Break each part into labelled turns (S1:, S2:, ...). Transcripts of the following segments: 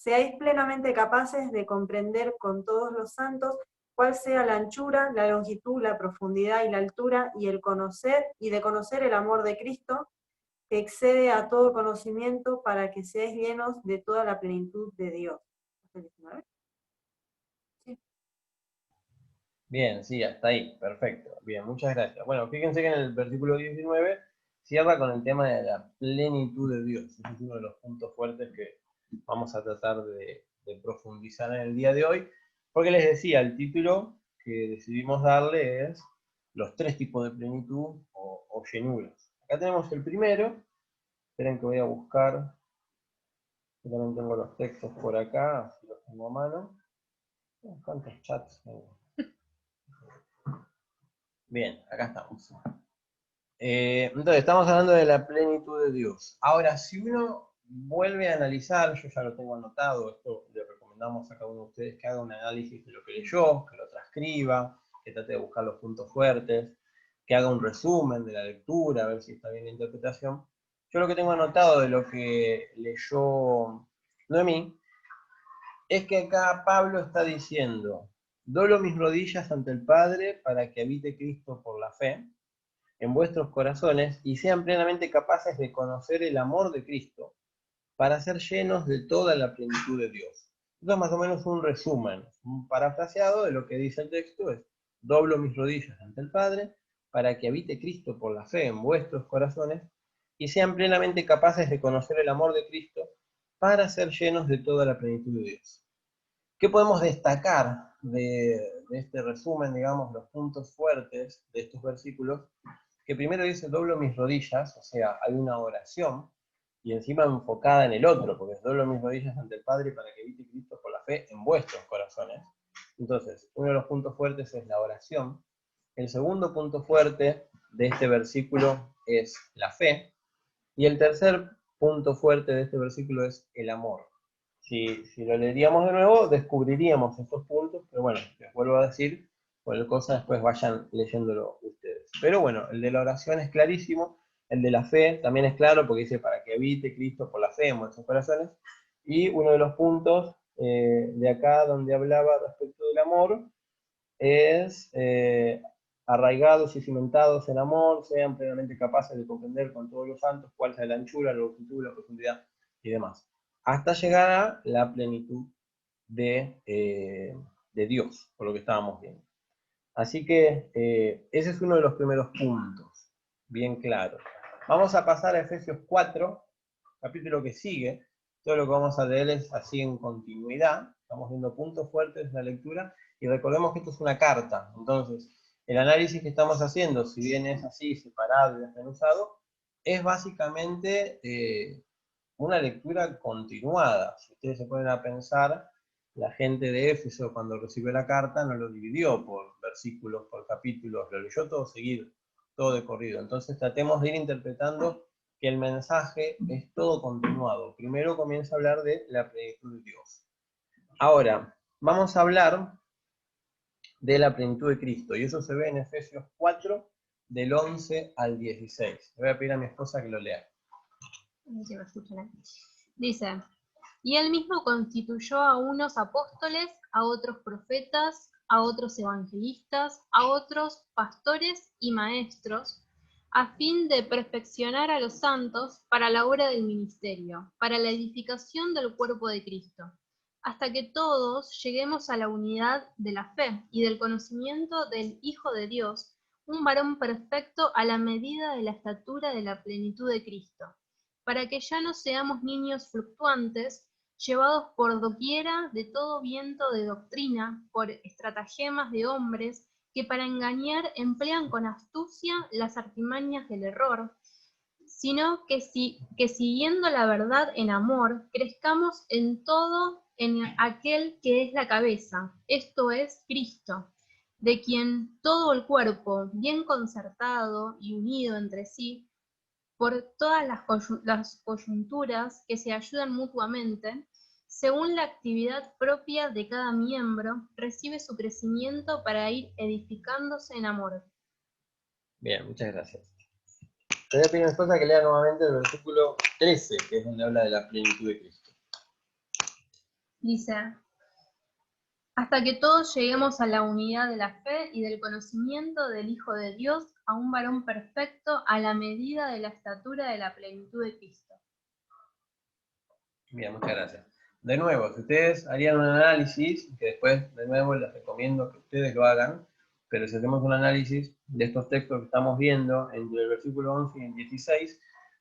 S1: seáis plenamente capaces de comprender con todos los santos cuál sea la anchura, la longitud, la profundidad y la altura, y de conocer el amor de Cristo, que excede a todo conocimiento, para que seáis llenos de toda la plenitud de Dios. Sí.
S2: Bien, sí, hasta ahí, perfecto. Bien, muchas gracias. Bueno, fíjense que en el versículo 19 cierra con el tema de la plenitud de Dios. Ese es uno de los puntos fuertes que vamos a tratar de profundizar en el día de hoy, porque les decía, el título que decidimos darle es los tres tipos de plenitud o llenuras. Acá tenemos el primero. Esperen que voy a buscar. Yo también tengo los textos por acá, así los tengo a mano. ¿Cuántos chats tengo? Bien, acá estamos. Entonces, estamos hablando de la plenitud de Dios. Ahora, si uno vuelve a analizar, yo ya lo tengo anotado, esto le recomendamos a cada uno de ustedes que haga un análisis de lo que leyó, que lo transcriba, que trate de buscar los puntos fuertes, que haga un resumen de la lectura, a ver si está bien la interpretación. Yo lo que tengo anotado de lo que leyó Noemí es que acá Pablo está diciendo: doblo mis rodillas ante el Padre para que habite Cristo por la fe en vuestros corazones y sean plenamente capaces de conocer el amor de Cristo para ser llenos de toda la plenitud de Dios. Esto es más o menos un resumen, un parafraseado de lo que dice el texto: es doblo mis rodillas ante el Padre para que habite Cristo por la fe en vuestros corazones y sean plenamente capaces de conocer el amor de Cristo para ser llenos de toda la plenitud de Dios. ¿Qué podemos destacar de este resumen, digamos, los puntos fuertes de estos versículos? Que primero dice doblo mis rodillas, o sea, hay una oración, y encima enfocada en el otro, porque es doblo mis rodillas ante el Padre para que habite Cristo por la fe en vuestros corazones. Entonces, uno de los puntos fuertes es la oración. El segundo punto fuerte de este versículo es la fe. Y el tercer punto fuerte de este versículo es el amor. Si lo leeríamos de nuevo, descubriríamos estos puntos, pero bueno, les vuelvo a decir, cualquier cosa después vayan leyéndolo ustedes. Pero bueno, el de la oración es clarísimo, el de la fe también es claro, porque dice para que habite Cristo por la fe en vuestros corazones, y uno de los puntos de acá donde hablaba respecto del amor es arraigados y cimentados en amor, sean plenamente capaces de comprender con todos los santos cuál es la anchura, la longitud, la profundidad y demás, hasta llegar a la plenitud de Dios, por lo que estábamos viendo. Así que ese es uno de los primeros puntos, bien claro. Vamos a pasar a Efesios 4, capítulo que sigue. Todo lo que vamos a leer es así en continuidad. Estamos viendo puntos fuertes de la lectura y recordemos que esto es una carta. Entonces, el análisis que estamos haciendo, si bien es así, separado y desmenuzado, es básicamente una lectura continuada. Si ustedes se ponen a pensar, la gente de Éfeso cuando recibió la carta no lo dividió por versículos, por capítulos, lo leyó todo seguido, todo de corrido. Entonces tratemos de ir interpretando que el mensaje es todo continuado. Primero comienza a hablar de la plenitud de Dios. Ahora, vamos a hablar de la plenitud de Cristo, y eso se ve en Efesios 4, del 11 al 16. Le voy a pedir a mi esposa que lo lea.
S3: Dice: y él mismo constituyó a unos apóstoles, a otros profetas, a otros evangelistas, a otros pastores y maestros, a fin de perfeccionar a los santos para la obra del ministerio, para la edificación del cuerpo de Cristo, hasta que todos lleguemos a la unidad de la fe y del conocimiento del Hijo de Dios, un varón perfecto a la medida de la estatura de la plenitud de Cristo, para que ya no seamos niños fluctuantes, llevados por doquiera de todo viento de doctrina, por estratagemas de hombres que para engañar emplean con astucia las artimañas del error, sino que siguiendo la verdad en amor, crezcamos en todo en aquel que es la cabeza, esto es Cristo, de quien todo el cuerpo, bien concertado y unido entre sí, por todas las coyunturas que se ayudan mutuamente, según la actividad propia de cada miembro, recibe su crecimiento para ir edificándose en amor.
S2: Bien, muchas gracias. Te voy a pedir a mi esposa que lea nuevamente el versículo 13, que es donde habla de la plenitud de Cristo.
S3: Dice, hasta que todos lleguemos a la unidad de la fe y del conocimiento del Hijo de Dios, a un varón perfecto, a la medida de la estatura de la plenitud de Cristo.
S2: Bien, muchas gracias. De nuevo, si ustedes harían un análisis, que después de nuevo les recomiendo que ustedes lo hagan, pero si hacemos un análisis de estos textos que estamos viendo, entre el versículo 11 y el 16,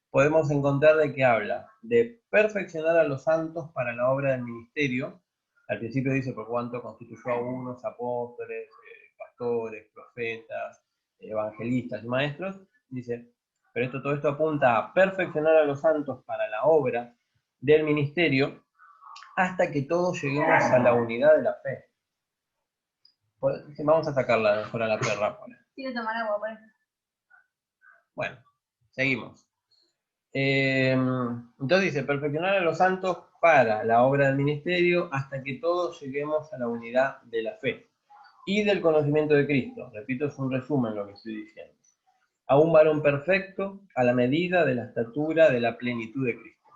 S2: podemos encontrar de que habla de perfeccionar a los santos para la obra del ministerio. Al principio dice, por cuanto constituyó a unos apóstoles, pastores, profetas, evangelistas y maestros. Dice, pero todo esto apunta a perfeccionar a los santos para la obra del ministerio, hasta que todos lleguemos a la unidad de la fe. Vamos a sacarla mejor a la perra.
S3: Quiero tomar agua, por eso.
S2: Bueno, seguimos. Entonces dice, perfeccionar a los santos para la obra del ministerio hasta que todos lleguemos a la unidad de la fe y del conocimiento de Cristo. Repito, es un resumen lo que estoy diciendo. A un varón perfecto, a la medida de la estatura de la plenitud de Cristo.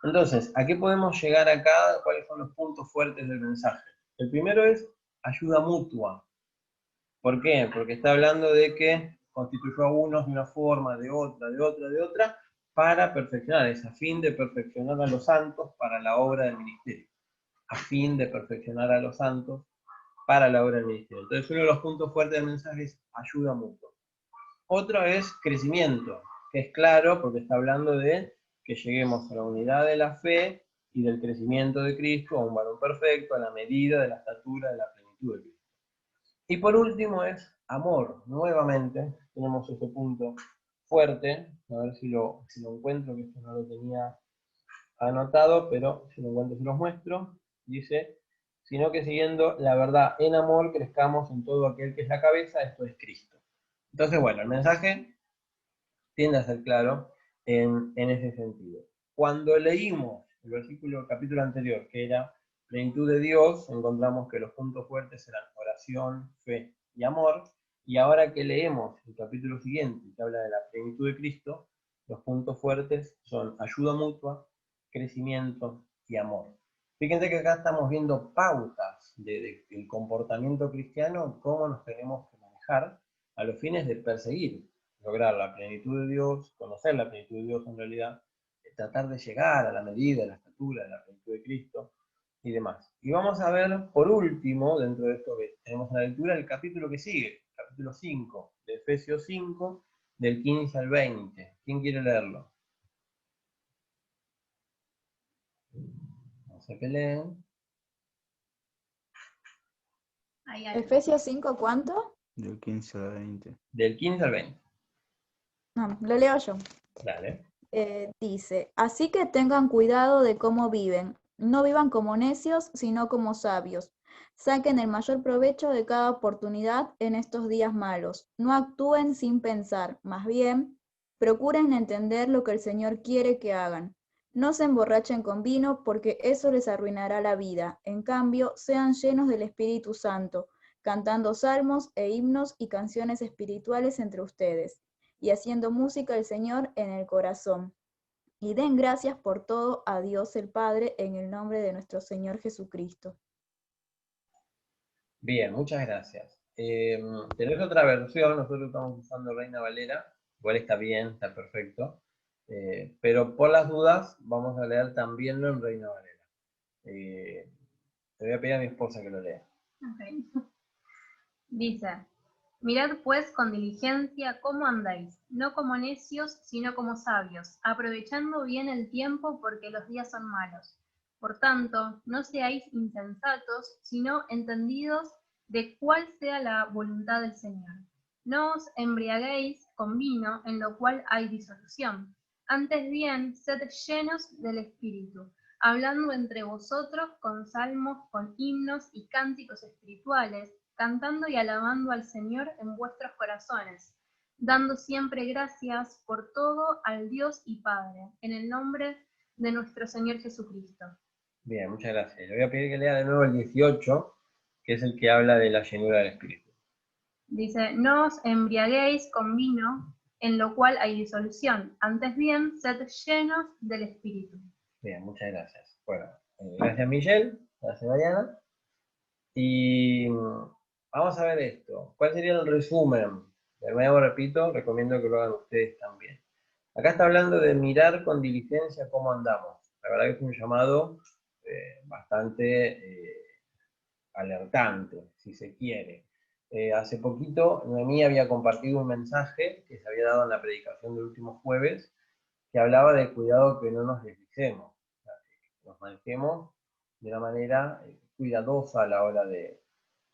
S2: Entonces, ¿a qué podemos llegar acá? ¿Cuáles son los puntos fuertes del mensaje? El primero es ayuda mutua. ¿Por qué? Porque está hablando de que constituyó a unos de una forma, de otra, para perfeccionar. Es a fin de perfeccionar a los santos para la obra del ministerio. A fin de perfeccionar a los santos para la obra del ministerio. Entonces, uno de los puntos fuertes del mensaje es ayuda mutua. Otro es crecimiento, que es claro porque está hablando de que lleguemos a la unidad de la fe y del crecimiento de Cristo, a un varón perfecto, a la medida de la estatura de la plenitud de Cristo. Y por último es amor. Nuevamente tenemos ese punto fuerte. A ver si lo encuentro, que esto no lo tenía anotado, pero si lo encuentro se los muestro. Dice, sino que siguiendo la verdad en amor crezcamos en todo aquel que es la cabeza, esto es Cristo. Entonces, bueno, el mensaje tiende a ser claro en ese sentido. Cuando leímos el capítulo anterior, que era plenitud de Dios, encontramos que los puntos fuertes eran oración, fe y amor, y ahora que leemos el capítulo siguiente, que habla de la plenitud de Cristo, los puntos fuertes son ayuda mutua, crecimiento y amor. Fíjense que acá estamos viendo pautas del comportamiento cristiano, cómo nos tenemos que manejar a los fines de perseguir, lograr la plenitud de Dios, conocer la plenitud de Dios en realidad, tratar de llegar a la medida, a la estatura de la plenitud de Cristo y demás. Y vamos a ver, por último, dentro de esto que tenemos en la lectura, el capítulo que sigue, capítulo 5, de Efesios 5, del 15 al 20. ¿Quién quiere leerlo? No sé qué leen.
S4: Efesios 5, ¿cuánto?
S5: Del 15 al 20.
S2: Del 15 al 20.
S4: No, lo leo yo.
S2: Dale.
S4: Dice, así que tengan cuidado de cómo viven. No vivan como necios, sino como sabios. Saquen el mayor provecho de cada oportunidad en estos días malos. No actúen sin pensar, más bien, procuren entender lo que el Señor quiere que hagan. No se emborrachen con vino, porque eso les arruinará la vida. En cambio, sean llenos del Espíritu Santo, cantando salmos e himnos y canciones espirituales entre ustedes, y haciendo música al Señor en el corazón. Y den gracias por todo a Dios el Padre en el nombre de nuestro Señor Jesucristo.
S2: Bien, muchas gracias. Tenés otra versión, nosotros estamos usando Reina Valera, igual está bien, está perfecto, pero por las dudas vamos a leer también lo en Reina Valera. Le voy a pedir a mi esposa que lo lea.
S3: Okay. Dice, mirad pues con diligencia cómo andáis, no como necios, sino como sabios, aprovechando bien el tiempo porque los días son malos. Por tanto, no seáis insensatos, sino entendidos de cuál sea la voluntad del Señor. No os embriaguéis con vino, en lo cual hay disolución. Antes bien, sed llenos del Espíritu, hablando entre vosotros con salmos, con himnos y cánticos espirituales, cantando y alabando al Señor en vuestros corazones, dando siempre gracias por todo al Dios y Padre, en el nombre de nuestro Señor Jesucristo.
S2: Bien, muchas gracias. Le voy a pedir que lea de nuevo el 18, que es el que habla de la llenura del Espíritu.
S3: Dice, no os embriaguéis con vino, en lo cual hay disolución, antes bien, sed llenos del Espíritu.
S2: Bien, muchas gracias. Bueno, gracias Michelle. Gracias, Mariana. Y vamos a ver esto. ¿Cuál sería el resumen? De nuevo repito, recomiendo que lo hagan ustedes también. Acá está hablando de mirar con diligencia cómo andamos. La verdad que es un llamado bastante alertante, si se quiere. Hace poquito Noemí había compartido un mensaje que se había dado en la predicación del último jueves, que hablaba del cuidado que no nos deslicemos, o sea, que nos manejemos de una manera cuidadosa a la hora de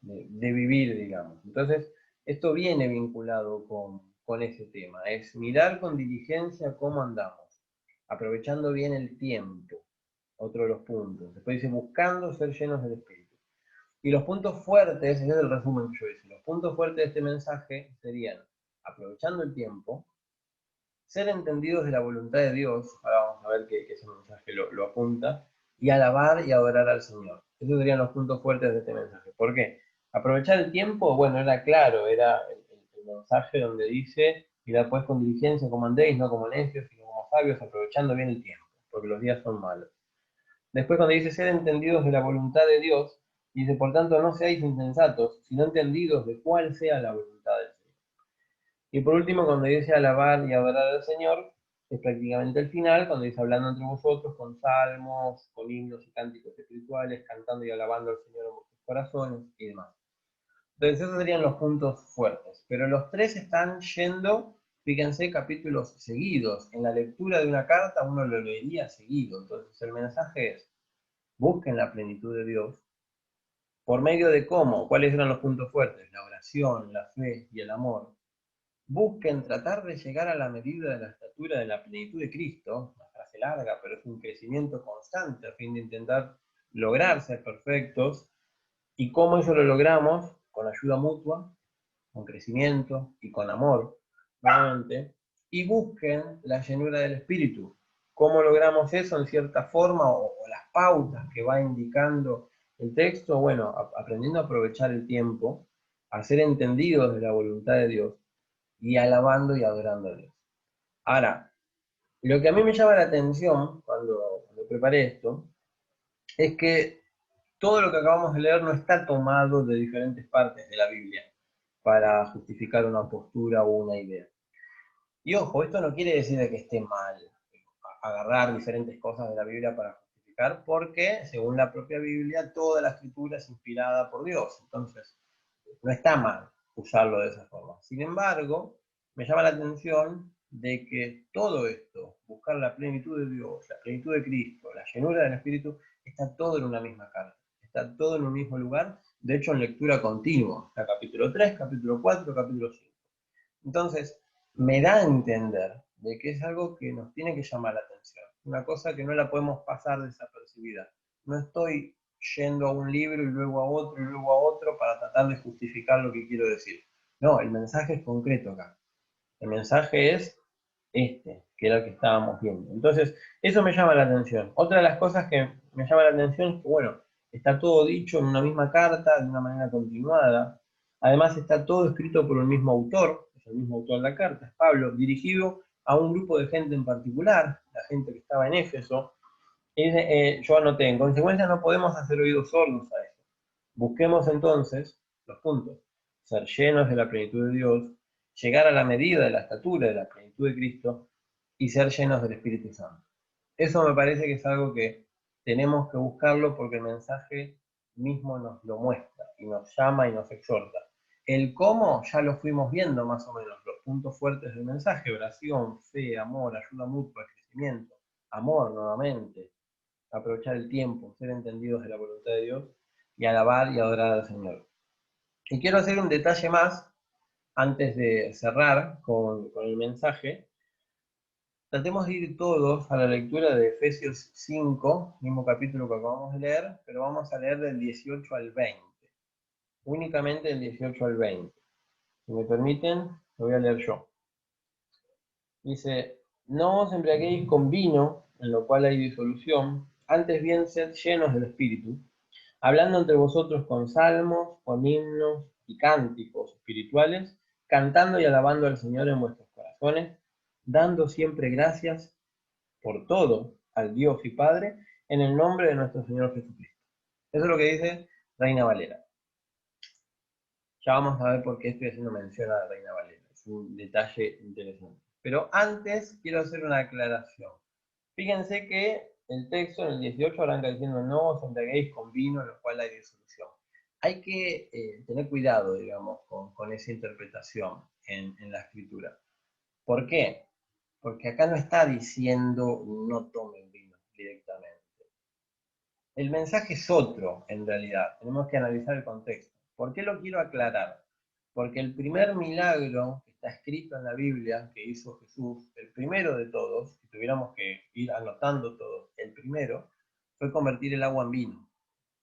S2: vivir, digamos. Entonces, esto viene vinculado con ese tema, es mirar con diligencia cómo andamos, aprovechando bien el tiempo, otro de los puntos. Después dice, buscando ser llenos del Espíritu. Y los puntos fuertes, ese es el resumen que yo hice, los puntos fuertes de este mensaje serían, aprovechando el tiempo, ser entendidos de la voluntad de Dios, ahora vamos a ver que ese mensaje lo apunta, y alabar y adorar al Señor. Esos serían los puntos fuertes de este mensaje. ¿Por qué? Aprovechar el tiempo, bueno, era claro, era el mensaje donde dice, mirad pues con diligencia como andéis, no como necios, sino como sabios, aprovechando bien el tiempo, porque los días son malos. Después cuando dice ser entendidos de la voluntad de Dios, dice, por tanto, no seáis insensatos, sino entendidos de cuál sea la voluntad del Señor. Y por último, cuando dice alabar y adorar al Señor, es prácticamente el final, cuando dice hablando entre vosotros con salmos, con himnos y cánticos espirituales, cantando y alabando al Señor en vuestros corazones y demás. Entonces esos serían los puntos fuertes. Pero los tres están yendo, fíjense, capítulos seguidos. En la lectura de una carta uno lo leería seguido. Entonces el mensaje es, busquen la plenitud de Dios. ¿Por medio de cómo? ¿Cuáles eran los puntos fuertes? La oración, la fe y el amor. Busquen tratar de llegar a la medida de la estatura de la plenitud de Cristo, una frase larga, pero es un crecimiento constante a fin de intentar lograr ser perfectos. ¿Y cómo eso lo logramos? Con ayuda mutua, con crecimiento y con amor, nuevamente. Y busquen la llenura del Espíritu. ¿Cómo logramos eso en cierta forma o las pautas que va indicando el texto? Bueno, aprendiendo a aprovechar el tiempo, a ser entendidos de la voluntad de Dios, y alabando y adorando a Dios. Ahora, lo que a mí me llama la atención cuando preparé esto, es que todo lo que acabamos de leer no está tomado de diferentes partes de la Biblia para justificar una postura o una idea. Y ojo, esto no quiere decir que esté mal agarrar diferentes cosas de la Biblia para justificar, porque según la propia Biblia, toda la escritura es inspirada por Dios. Entonces, no está mal usarlo de esa forma. Sin embargo, me llama la atención de que todo esto, buscar la plenitud de Dios, la plenitud de Cristo, la llenura del Espíritu, está todo en una misma carta, está todo en un mismo lugar, de hecho en lectura continua, está capítulo 3, capítulo 4, capítulo 5. Entonces, me da a entender de que es algo que nos tiene que llamar la atención, una cosa que no la podemos pasar desapercibida. No estoy yendo a un libro y luego a otro y luego a otro para tratar de justificar lo que quiero decir. No, el mensaje es concreto acá. El mensaje es este, que era el que estábamos viendo. Entonces, eso me llama la atención. Otra de las cosas que me llama la atención es que, bueno, está todo dicho en una misma carta, de una manera continuada. Además, está todo escrito por el mismo autor, es el mismo autor de la carta, es Pablo, dirigido a un grupo de gente en particular, la gente que estaba en Éfeso. Y dice, yo anoté, en consecuencia no podemos hacer oídos sordos a eso. Busquemos entonces los puntos. Ser llenos de la plenitud de Dios, llegar a la medida de la estatura de la plenitud de Cristo y ser llenos del Espíritu Santo. Eso me parece que es algo que tenemos que buscarlo porque el mensaje mismo nos lo muestra y nos llama y nos exhorta. El cómo ya lo fuimos viendo más o menos, los puntos fuertes del mensaje: oración, fe, amor, ayuda mutua, crecimiento, amor nuevamente, aprovechar el tiempo, ser entendidos de la voluntad de Dios y alabar y adorar al Señor. Y quiero hacer un detalle más antes de cerrar con el mensaje. Tratemos de ir todos a la lectura de Efesios 5, mismo capítulo que acabamos de leer, pero vamos a leer del 18 al 20. Únicamente del 18 al 20. Si me permiten, lo voy a leer yo. Dice, no os embriaguéis con vino, en lo cual hay disolución, antes bien sed llenos del Espíritu, hablando entre vosotros con salmos, con himnos y cánticos espirituales, cantando y alabando al Señor en vuestros corazones, dando siempre gracias por todo al Dios y Padre, en el nombre de nuestro Señor Jesucristo. Eso es lo que dice Reina Valera. Ya vamos a ver por qué estoy haciendo mención a Reina Valera. Es un detalle interesante. Pero antes quiero hacer una aclaración. Fíjense que el texto en el 18 arranca diciendo no os embriaguéis con vino en lo cual hay disolución. Hay que tener cuidado, digamos, con esa interpretación en la escritura. ¿Por qué? Porque acá no está diciendo no tomen vino directamente. El mensaje es otro, en realidad. Tenemos que analizar el contexto. ¿Por qué lo quiero aclarar? Porque el primer milagro que está escrito en la Biblia, que hizo Jesús, el primero de todos, si tuviéramos que ir anotando todos, el primero, fue convertir el agua en vino.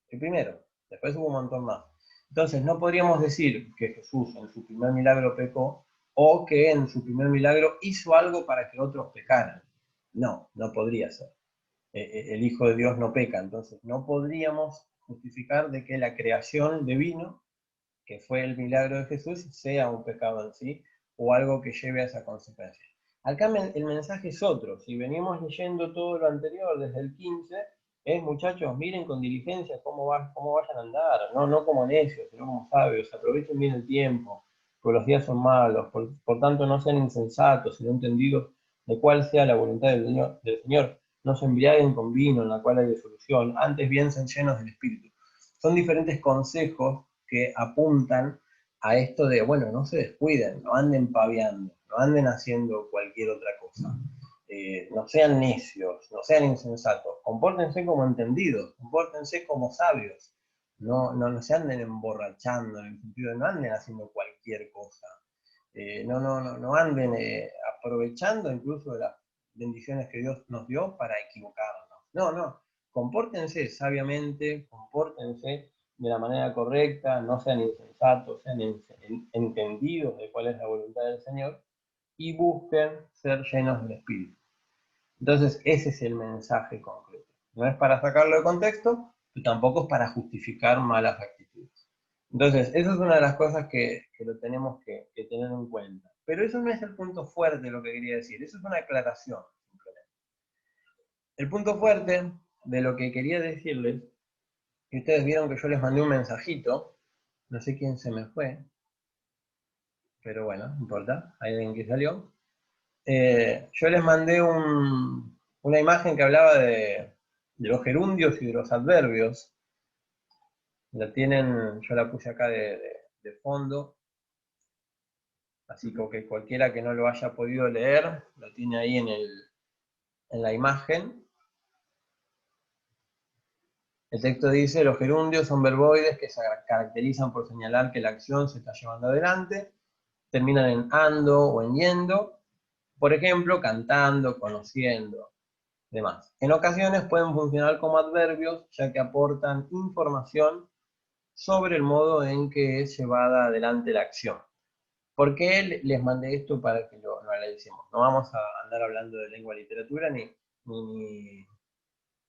S2: El primero. Después hubo un montón más. Entonces, no podríamos decir que Jesús en su primer milagro pecó, o que en su primer milagro hizo algo para que otros pecaran. No, no podría ser. El Hijo de Dios no peca, entonces no podríamos justificar de que la creación de vino, que fue el milagro de Jesús, sea un pecado en sí, o algo que lleve a esa consecuencia. Acá el mensaje es otro. Si venimos leyendo todo lo anterior, desde el 15, es muchachos, miren con diligencia cómo vayan a andar, no como necios, sino como sabios, aprovechen bien el tiempo, porque los días son malos, por tanto no sean insensatos, sino entendidos de cuál sea la voluntad del Señor. No se embriaguen con vino en la cual hay disolución, antes bien sean llenos del Espíritu. Son diferentes consejos que apuntan a esto de, bueno, no se descuiden, no anden paviando, no anden haciendo cualquier otra cosa. No sean necios, no sean insensatos, compórtense como entendidos, compórtense como sabios, no se anden emborrachando, en el sentido de no anden haciendo cualquier cosa, no anden aprovechando incluso de las bendiciones que Dios nos dio para equivocarnos. No, compórtense sabiamente, compórtense de la manera correcta, no sean insensatos, sean entendidos de cuál es la voluntad del Señor y busquen ser llenos del Espíritu. Entonces, ese es el mensaje concreto. No es para sacarlo de contexto, pero tampoco es para justificar malas actitudes. Entonces, eso es una de las cosas que lo tenemos que tener en cuenta. Pero eso no es el punto fuerte de lo que quería decir, eso es una aclaración, simplemente. El punto fuerte de lo que quería decirles, que ustedes vieron que yo les mandé un mensajito, no sé quién se me fue, pero bueno, no importa, hay alguien que salió. Yo les mandé una imagen que hablaba de los gerundios y de los adverbios. La tienen, yo la puse acá de fondo, así que cualquiera que no lo haya podido leer, lo tiene ahí en la imagen. El texto dice, los gerundios son verboides que se caracterizan por señalar que la acción se está llevando adelante, terminan en ando o en yendo, por ejemplo, cantando, conociendo, demás. En ocasiones pueden funcionar como adverbios, ya que aportan información sobre el modo en que es llevada adelante la acción. ¿Por qué les mandé esto para que lo analicemos? No vamos a andar hablando de lengua y literatura ni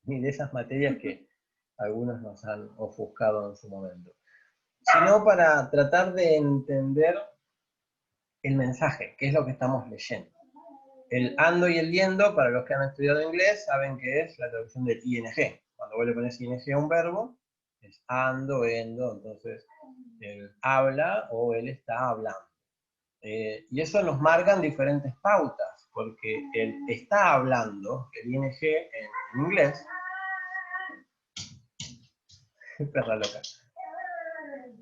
S2: de esas materias que algunos nos han ofuscado en su momento, sino para tratar de entender el mensaje, qué es lo que estamos leyendo. El ando y el yendo, para los que han estudiado inglés, saben que es la traducción del ing. Cuando vos le pones ing a un verbo, es ando, endo, entonces él habla o él está hablando. Y eso nos marcan diferentes pautas, porque él está hablando, el ing en inglés, perra loca.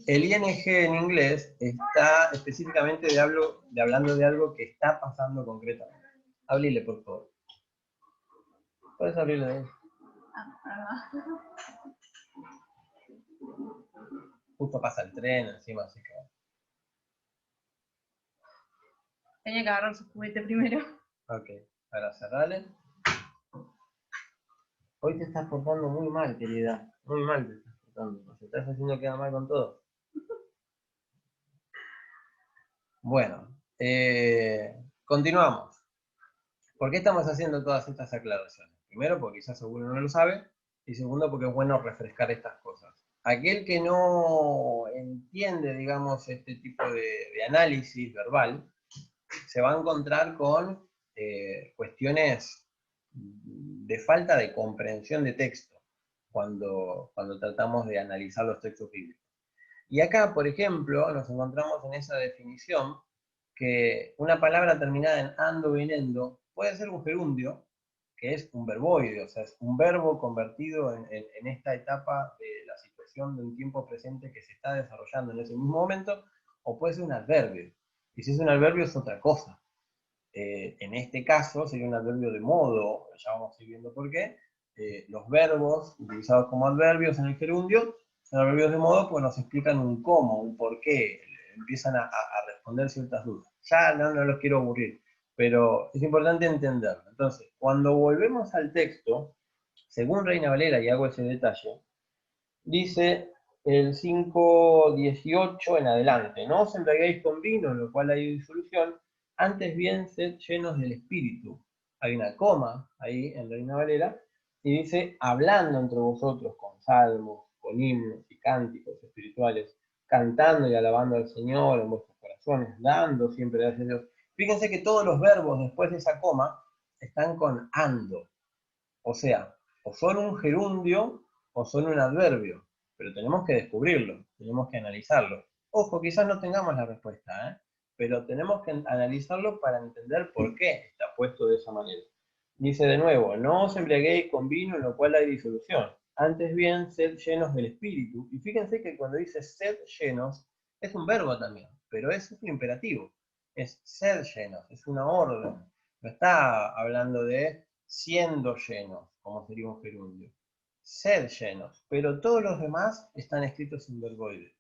S2: El ing en inglés está específicamente hablando de algo que está pasando concretamente. Háblele, por favor. ¿Puedes abrirle de ahí? Justo pasa el tren encima, así que...
S5: Tenía que agarrar su juguete primero.
S2: Ok, ahora cerrale. Hoy te estás portando muy mal, querida. Muy mal te estás portando. Te estás haciendo quedar mal con todo. Bueno, continuamos. ¿Por qué estamos haciendo todas estas aclaraciones? Primero, porque quizás seguro no lo sabe. Y segundo, porque es bueno refrescar estas cosas. Aquel que no entiende, digamos, este tipo de análisis verbal, se va a encontrar con cuestiones de falta de comprensión de texto. cuando tratamos de analizar los textos bíblicos. Y acá, por ejemplo, nos encontramos en esa definición que una palabra terminada en ando o en endo puede ser un gerundio, que es un verboide, o sea, es un verbo convertido en esta etapa de la situación de un tiempo presente que se está desarrollando en ese mismo momento, o puede ser un adverbio. Y si es un adverbio es otra cosa. En este caso sería un adverbio de modo, ya vamos a ir viendo por qué. Los verbos utilizados como adverbios en el gerundio son adverbios de modo porque nos explican un cómo, un por qué, empiezan a responder ciertas dudas. Ya no los quiero aburrir, pero es importante entenderlo. Entonces, cuando volvemos al texto, según Reina Valera, y hago ese detalle, dice el 5:18 en adelante, no os embriaguéis con vino, en lo cual hay disolución, antes bien sed llenos del Espíritu. Hay una coma ahí en Reina Valera, y dice, hablando entre vosotros con salmos, con himnos y cánticos espirituales, cantando y alabando al Señor en vuestros corazones, dando siempre gracias a Dios. Fíjense que todos los verbos después de esa coma están con ando. O sea, o son un gerundio o son un adverbio, pero tenemos que descubrirlo, tenemos que analizarlo. Ojo, quizás no tengamos la respuesta, pero tenemos que analizarlo para entender por qué está puesto de esa manera. Dice de nuevo, no os embriaguéis con vino en lo cual hay disolución, antes bien sed llenos del Espíritu. Y fíjense que cuando dice sed llenos, es un verbo también, pero es un imperativo, es sed llenos, es una orden, no está hablando de siendo llenos, como sería un gerundio. Sed llenos, pero todos los demás están escritos en verboide.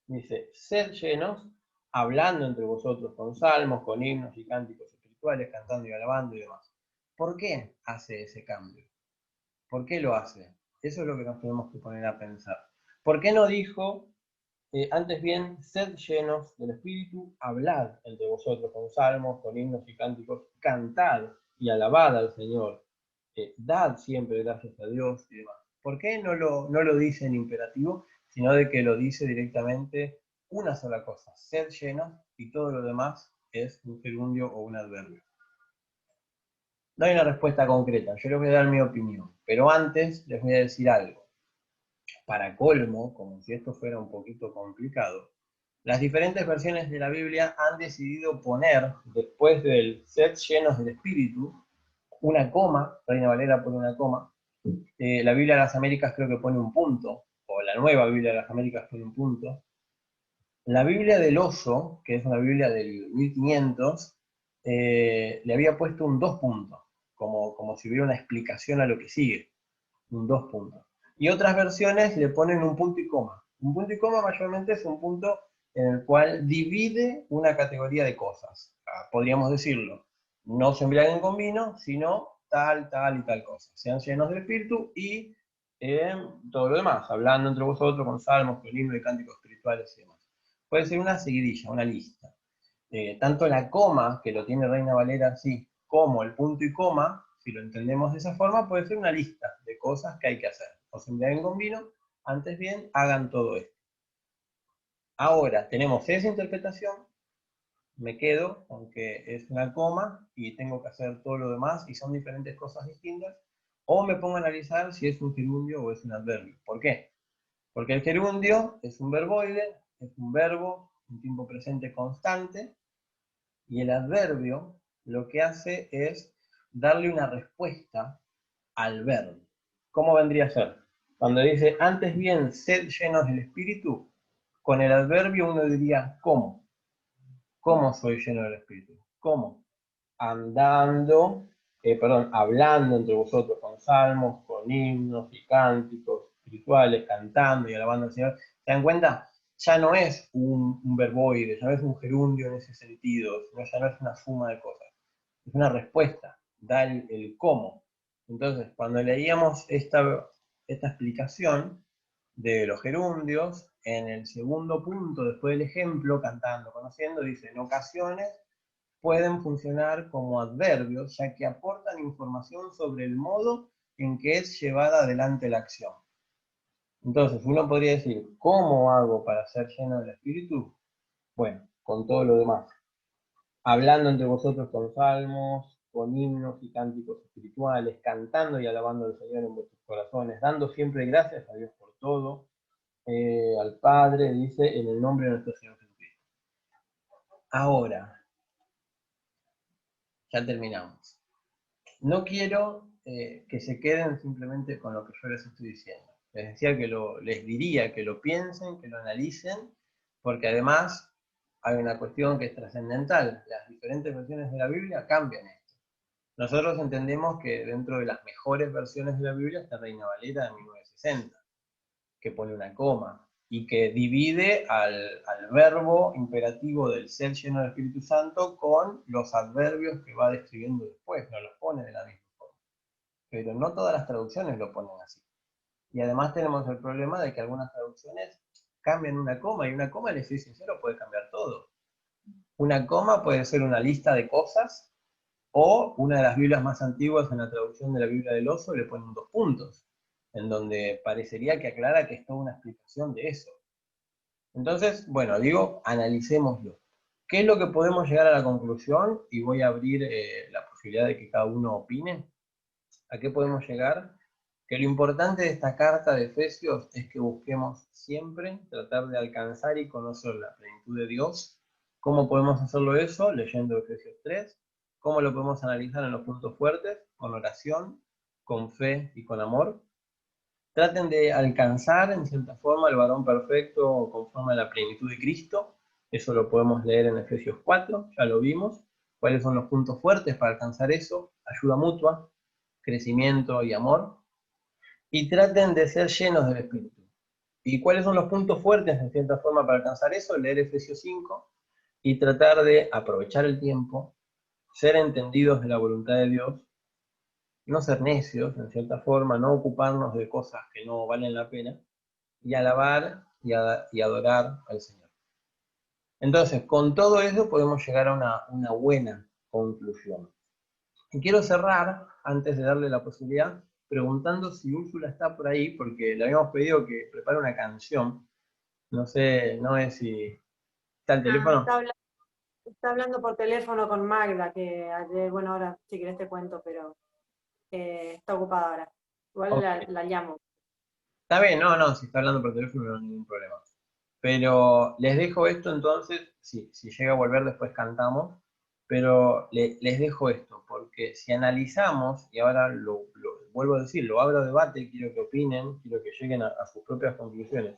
S2: Dice, sed llenos, hablando entre vosotros con salmos, con himnos y cánticos espirituales, cantando y alabando y demás. ¿Por qué hace ese cambio? ¿Por qué lo hace? Eso es lo que nos tenemos que poner a pensar. ¿Por qué no dijo, antes bien, sed llenos del Espíritu, hablad entre vosotros con salmos, con himnos y cánticos, cantad y alabad al Señor, dad siempre gracias a Dios y demás? ¿Por qué no lo dice en imperativo, sino de que lo dice directamente una sola cosa, sed llenos, y todo lo demás es un gerundio o un adverbio? No hay una respuesta concreta, yo les voy a dar mi opinión, pero antes les voy a decir algo. Para colmo, como si esto fuera un poquito complicado, las diferentes versiones de la Biblia han decidido poner, después del sed llenos del Espíritu, una coma. Reina Valera pone una coma, la Biblia de las Américas creo que pone un punto, o la nueva Biblia de las Américas pone un punto. La Biblia del Hoyo, que es una Biblia del 1500, le había puesto un 2 puntos, como si hubiera una explicación a lo que sigue, un 2 puntos. Y otras versiones le ponen un punto y coma. Un punto y coma mayormente es un punto en el cual divide una categoría de cosas. Podríamos decirlo, no se embriaguen con vino, sino tal, tal y tal cosa. Sean llenos del Espíritu y todo lo demás, hablando entre vosotros con salmos, con himnos y cánticos espirituales y demás. Puede ser una seguidilla, una lista. Tanto la coma, que lo tiene Reina Valera así, como el punto y coma, si lo entendemos de esa forma, puede ser una lista de cosas que hay que hacer. O se embriaguen con vino, antes bien, hagan todo esto. Ahora, tenemos esa interpretación, me quedo, aunque es una coma, y tengo que hacer todo lo demás, y son diferentes cosas distintas, o me pongo a analizar si es un gerundio o es un adverbio. ¿Por qué? Porque el gerundio es un verboide, es un verbo, un tiempo presente constante, y el adverbio lo que hace es darle una respuesta al verbo. ¿Cómo vendría a ser? Cuando dice, antes bien, sed llenos del Espíritu, con el adverbio uno diría, ¿cómo? ¿Cómo soy lleno del Espíritu? ¿Cómo? Hablando entre vosotros con salmos, con himnos y cánticos espirituales, cantando y alabando al Señor. ¿Se dan cuenta? Ya no es un verboide, ya no es un gerundio en ese sentido, ya no es una suma de cosas. Es una respuesta, da el cómo. Entonces, cuando leíamos esta explicación de los gerundios, en el segundo punto, después del ejemplo, cantando, conociendo, dice, en ocasiones pueden funcionar como adverbios, ya que aportan información sobre el modo en que es llevada adelante la acción. Entonces, uno podría decir, ¿cómo hago para ser lleno del Espíritu? Bueno, con todo lo demás. Hablando entre vosotros con salmos, con himnos y cánticos espirituales, cantando y alabando al Señor en vuestros corazones, dando siempre gracias a Dios por todo, al Padre, dice, en el nombre de nuestro Señor Jesucristo. Ahora, ya terminamos. No quiero que se queden simplemente con lo que yo les estoy diciendo. Les decía que les diría que lo piensen, que lo analicen, porque además hay una cuestión que es trascendental. Las diferentes versiones de la Biblia cambian esto. Nosotros entendemos que dentro de las mejores versiones de la Biblia está Reina Valera de 1960, que pone una coma y que divide al verbo imperativo del ser lleno del Espíritu Santo con los adverbios que va describiendo después, no los pone de la misma forma. Pero no todas las traducciones lo ponen así. Y además tenemos el problema de que algunas traducciones cambian una coma, y una coma, les soy sincero, puede cambiar todo. Una coma puede ser una lista de cosas, o una de las Biblias más antiguas, en la traducción de la Biblia del Oso, le ponen 2 puntos, en donde parecería que aclara que es toda una explicación de eso. Entonces, bueno, digo, analicémoslo. ¿Qué es lo que podemos llegar a la conclusión? Y voy a abrir la posibilidad de que cada uno opine. ¿A qué podemos llegar? Que lo importante de esta carta de Efesios es que busquemos siempre tratar de alcanzar y conocer la plenitud de Dios. ¿Cómo podemos hacerlo eso? Leyendo Efesios 3. ¿Cómo lo podemos analizar en los puntos fuertes? Con oración, con fe y con amor. Traten de alcanzar, en cierta forma, el varón perfecto conforme a la plenitud de Cristo. Eso lo podemos leer en Efesios 4, ya lo vimos. ¿Cuáles son los puntos fuertes para alcanzar eso? Ayuda mutua, crecimiento y amor. Y traten de ser llenos del Espíritu. ¿Y cuáles son los puntos fuertes, en cierta forma, para alcanzar eso? Leer Efesios 5 y tratar de aprovechar el tiempo, ser entendidos de la voluntad de Dios, no ser necios, en cierta forma, no ocuparnos de cosas que no valen la pena, y alabar y adorar al Señor. Entonces, con todo eso podemos llegar a una buena conclusión. Y quiero cerrar, antes de darle la posibilidad, preguntando si Úrsula está por ahí, porque le habíamos pedido que prepare una canción. No sé, no es si está el teléfono.
S1: Está hablando por teléfono con Magda, que ayer, bueno, ahora si querés te cuento, pero está ocupada ahora. Igual
S2: Okay.
S1: la llamo.
S2: Está bien, no, si está hablando por teléfono no hay ningún problema. Pero les dejo esto entonces, si llega a volver después cantamos, pero les dejo esto, porque si analizamos, y ahora lo vuelvo a decir, lo abro a debate, quiero que opinen, quiero que lleguen a sus propias conclusiones,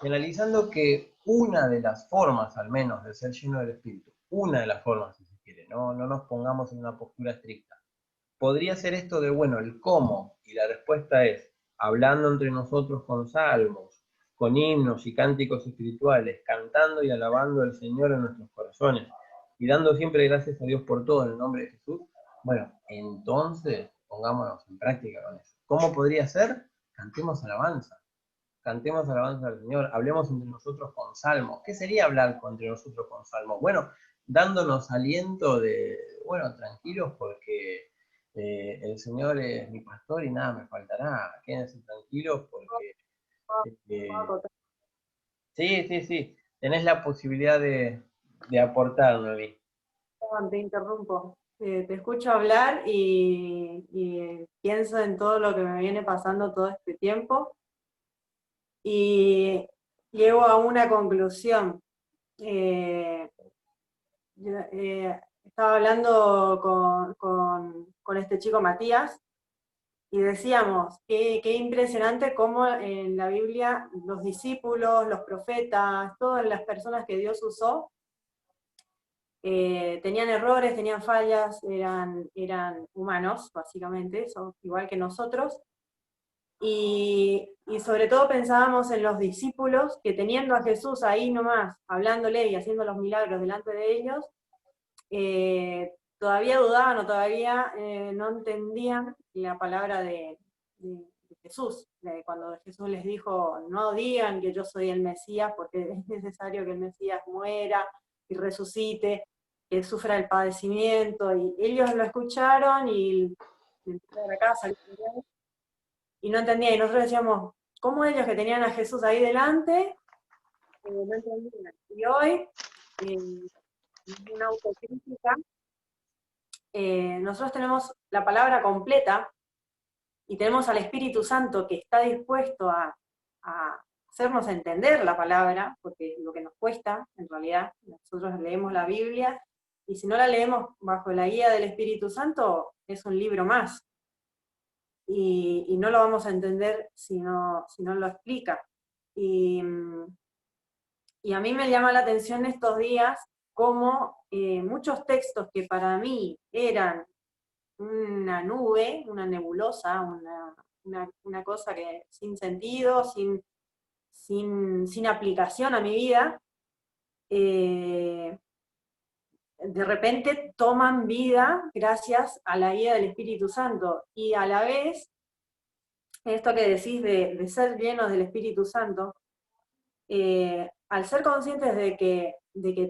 S2: y analizando que una de las formas, al menos, de ser lleno del Espíritu, una de las formas, si se quiere, no nos pongamos en una postura estricta, podría ser esto de, bueno, el cómo, y la respuesta es, hablando entre nosotros con salmos, con himnos y cánticos espirituales, cantando y alabando al Señor en nuestros corazones, y dando siempre gracias a Dios por todo en el nombre de Jesús. Bueno, entonces pongámonos en práctica con eso. ¿Cómo podría ser? Cantemos alabanza al Señor, hablemos entre nosotros con salmos. ¿Qué sería hablar entre nosotros con salmos? Bueno, dándonos aliento de, bueno, tranquilos porque el Señor es mi pastor y nada me faltará. Quédense tranquilos porque sí, tenés la posibilidad de aportar, Noemí.
S1: Te interrumpo. Te escucho hablar y pienso en todo lo que me viene pasando todo este tiempo y llego a una conclusión. Estaba hablando con este chico Matías y decíamos, qué impresionante cómo en la Biblia los discípulos, los profetas, todas las personas que Dios usó, tenían errores, tenían fallas, eran humanos, básicamente, son igual que nosotros. Y sobre todo pensábamos en los discípulos que teniendo a Jesús ahí nomás, hablándole y haciendo los milagros delante de ellos, todavía dudaban o todavía no entendían la palabra de Jesús, cuando Jesús les dijo, no digan que yo soy el Mesías, porque es necesario que el Mesías muera y resucite, que sufra el padecimiento, y ellos lo escucharon y entraron a casa y no entendían, y nosotros decíamos, ¿cómo ellos que tenían a Jesús ahí delante no entendían? Y hoy, una autocrítica, nosotros tenemos la palabra completa y tenemos al Espíritu Santo que está dispuesto a hacernos entender la palabra, porque es lo que nos cuesta, en realidad. Nosotros leemos la Biblia, y si no la leemos bajo la guía del Espíritu Santo, es un libro más. Y no lo vamos a entender si no lo explica. Y a mí me llama la atención estos días cómo muchos textos que para mí eran una nube, una nebulosa, una cosa que sin sentido, sin aplicación a mi vida, de repente toman vida gracias a la guía del Espíritu Santo. Y a la vez, esto que decís de ser llenos del Espíritu Santo, al ser conscientes de que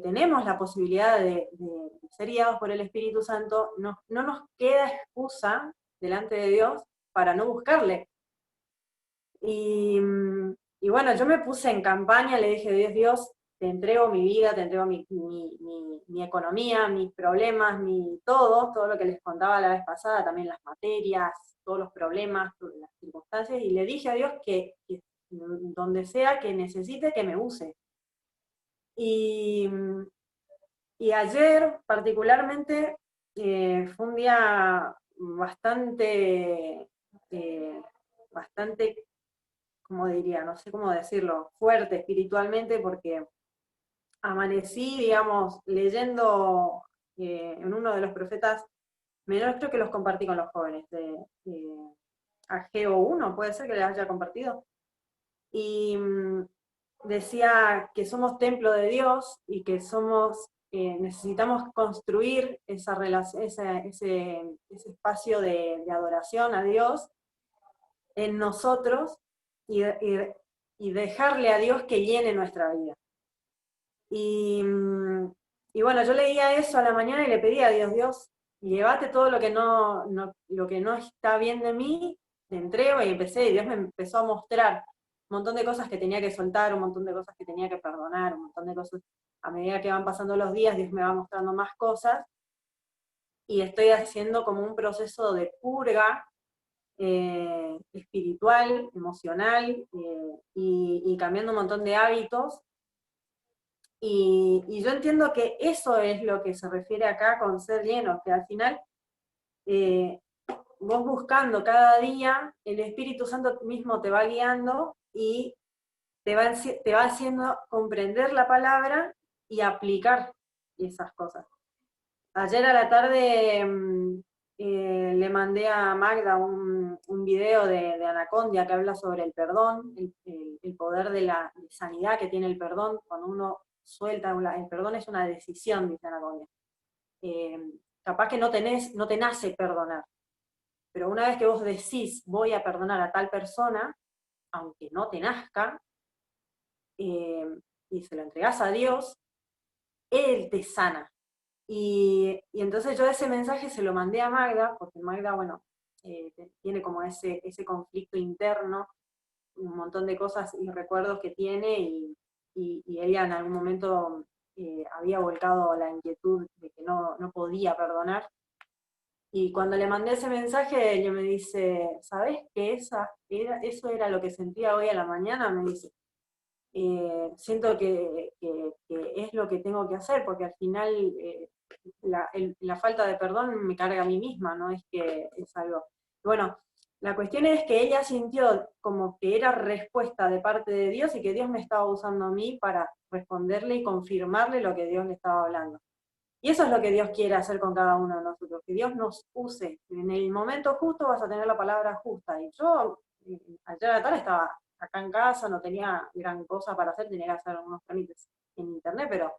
S1: tenemos la posibilidad de ser guiados por el Espíritu Santo, no nos queda excusa delante de Dios para no buscarle. Y bueno, yo me puse en campaña, le dije, Dios, te entrego mi vida, te entrego mi economía, mis problemas, todo lo que les contaba la vez pasada, también las materias, todos los problemas, todas las circunstancias, y le dije a Dios que donde sea que necesite, que me use. Y ayer, particularmente, fue un día bastante, como diría, no sé cómo decirlo, fuerte espiritualmente, porque amanecí, digamos, leyendo en uno de los profetas menores, creo que los compartí con los jóvenes, de Ageo 1, puede ser que les haya compartido, y decía que somos templo de Dios y que necesitamos construir esa relación, ese espacio de adoración a Dios en nosotros y dejarle a Dios que llene nuestra vida. Y bueno, yo leía eso a la mañana y le pedía a Dios, llévate todo lo que no está bien de mí, te entrego, y Dios me empezó a mostrar un montón de cosas que tenía que soltar, un montón de cosas que tenía que perdonar, un montón de cosas. A medida que van pasando los días, Dios me va mostrando más cosas, y estoy haciendo como un proceso de purga espiritual, emocional, y cambiando un montón de hábitos. Y yo entiendo que eso es lo que se refiere acá con ser lleno, que al final vos buscando cada día, el Espíritu Santo mismo te va guiando y te va haciendo comprender la palabra y aplicar esas cosas. Ayer a la tarde le mandé a Magda un video de Anacondia que habla sobre el perdón, el poder de la sanidad que tiene el perdón. Cuando uno suelta, el perdón es una decisión, dice Anacondia. Capaz que no te nace perdonar, pero una vez que vos decís voy a perdonar a tal persona, aunque no te nazca, y se lo entregás a Dios, Él te sana. Y entonces yo ese mensaje se lo mandé a Magda, porque Magda, bueno, tiene como ese conflicto interno, un montón de cosas y recuerdos que tiene, y ella en algún momento había volcado la inquietud de que no podía perdonar. Y cuando le mandé ese mensaje, ella me dice, ¿sabés que eso era lo que sentía hoy a la mañana? Me dice, siento que es lo que tengo que hacer, porque al final la falta de perdón me carga a mí misma, no es que es algo... Bueno, la cuestión es que ella sintió como que era respuesta de parte de Dios y que Dios me estaba usando a mí para responderle y confirmarle lo que Dios le estaba hablando. Y eso es lo que Dios quiere hacer con cada uno de nosotros, que Dios nos use. En el momento justo vas a tener la palabra justa. Y yo, ayer a la tarde estaba acá en casa, no tenía gran cosa para hacer, tenía que hacer unos trámites en internet, pero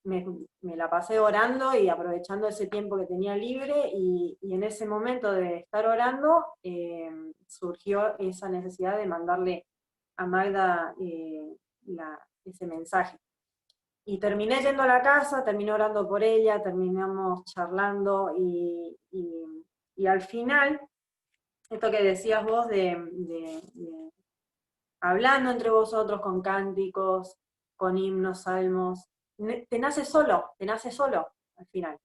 S1: me la pasé orando y aprovechando ese tiempo que tenía libre, y en ese momento de estar orando surgió esa necesidad de mandarle a Magda ese mensaje. Y terminé yendo a la casa, terminé orando por ella, terminamos charlando, y al final, esto que decías vos de hablando entre vosotros con cánticos, con himnos, salmos, te nace solo al final.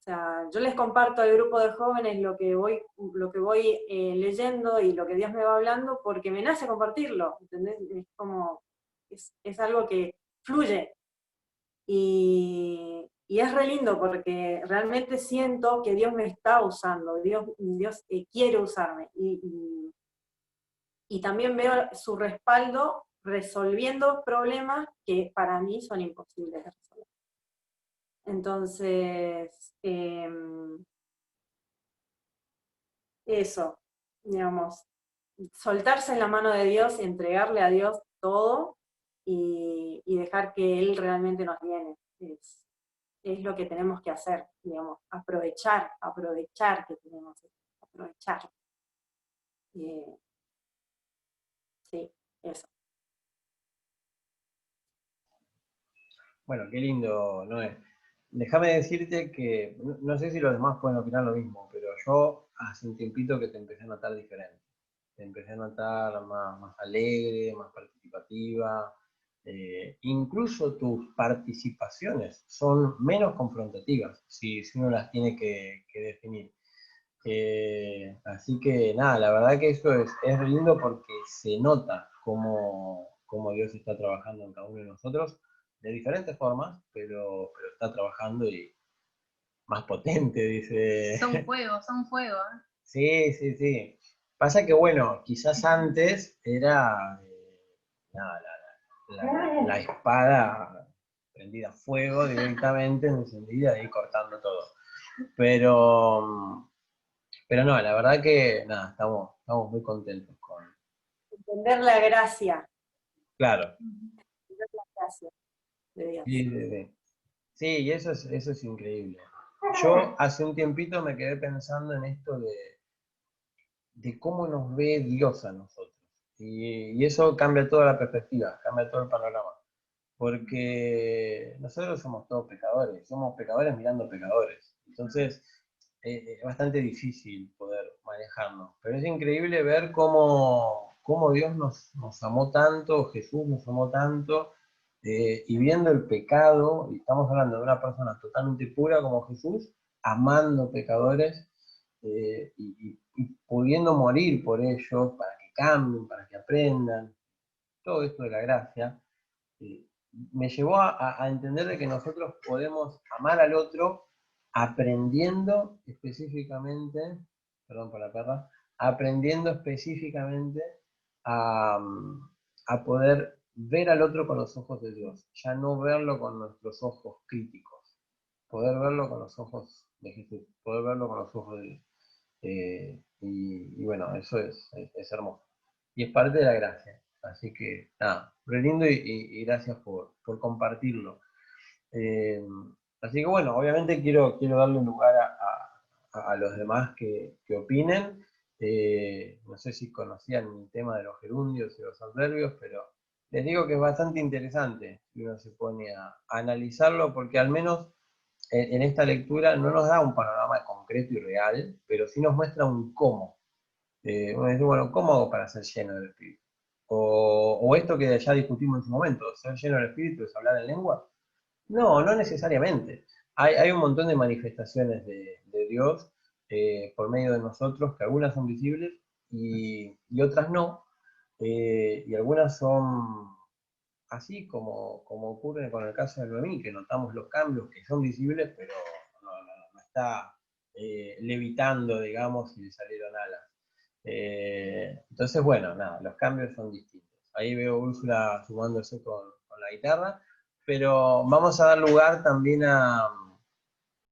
S1: sea, yo les comparto al grupo de jóvenes lo que voy leyendo y lo que Dios me va hablando porque me nace compartirlo, ¿entendés? Es como, es algo que fluye. Y es re lindo porque realmente siento que Dios me está usando, Dios quiere usarme. Y también veo su respaldo resolviendo problemas que para mí son imposibles de resolver. Entonces, eso, digamos, soltarse en la mano de Dios, entregarle a Dios todo y dejar que Él realmente nos llene. Es lo que tenemos que hacer, digamos, aprovechar que tenemos, aprovechar. Sí, eso.
S2: Bueno, qué lindo, Noé. Déjame decirte que, no sé si los demás pueden opinar lo mismo, pero yo hace un tiempito que te empecé a notar diferente. Te empecé a notar más alegre, más participativa. Incluso tus participaciones son menos confrontativas, si uno las tiene que definir. Así que nada, la verdad que eso es lindo porque se nota cómo Dios está trabajando en cada uno de nosotros de diferentes formas, pero está trabajando y más potente, dice.
S5: Son fuego, son fuego.
S2: Sí, sí, sí. Pasa que bueno, quizás antes era nada, la espada prendida a fuego directamente, encendida y cortando todo. Pero no, la verdad que nada, estamos muy contentos con.
S1: Entender la gracia.
S2: Claro.
S1: Entender la gracia de Dios.
S2: Sí, sí, sí. Sí, y eso es increíble. Yo hace un tiempito me quedé pensando en esto de cómo nos ve Dios a nosotros. Y eso cambia toda la perspectiva, cambia todo el panorama. Porque nosotros somos todos pecadores mirando pecadores. Entonces, es bastante difícil poder manejarnos. Pero es increíble ver cómo Dios nos amó tanto, Jesús nos amó tanto, y viendo el pecado, y estamos hablando de una persona totalmente pura como Jesús, amando pecadores, y pudiendo morir por ellos, para que cambien, para que aprendan, todo esto de la gracia, eh, me llevó a entender de que nosotros podemos amar al otro aprendiendo específicamente, perdón por la perra, aprendiendo específicamente a, a poder ver al otro con los ojos de Dios, ya no verlo con nuestros ojos críticos, poder verlo con los ojos de Jesús, poder verlo con los ojos de Dios. Y bueno, eso es hermoso. Y es parte de la gracia. Así que, nada, re lindo y gracias por compartirlo. Así que bueno, obviamente quiero darle lugar a los demás que opinen. No sé si conocían el tema de los gerundios y los adverbios, pero les digo que es bastante interesante si uno se pone a analizarlo, porque al menos en esta lectura no nos da un panorama concreto y real, pero sí nos muestra un cómo. Uno dice, bueno, ¿cómo hago para ser lleno del Espíritu? O esto que ya discutimos en su momento, ¿ser lleno del Espíritu es hablar en lengua? No necesariamente. Hay un montón de manifestaciones de Dios por medio de nosotros, que algunas son visibles y otras no. Y algunas son así como ocurre con el caso de Noemí, que notamos los cambios que son visibles, pero no está levitando, digamos, y le salieron alas. Entonces, bueno, nada, los cambios son distintos. Ahí veo a Úrsula sumándose con la guitarra, pero vamos a dar lugar también a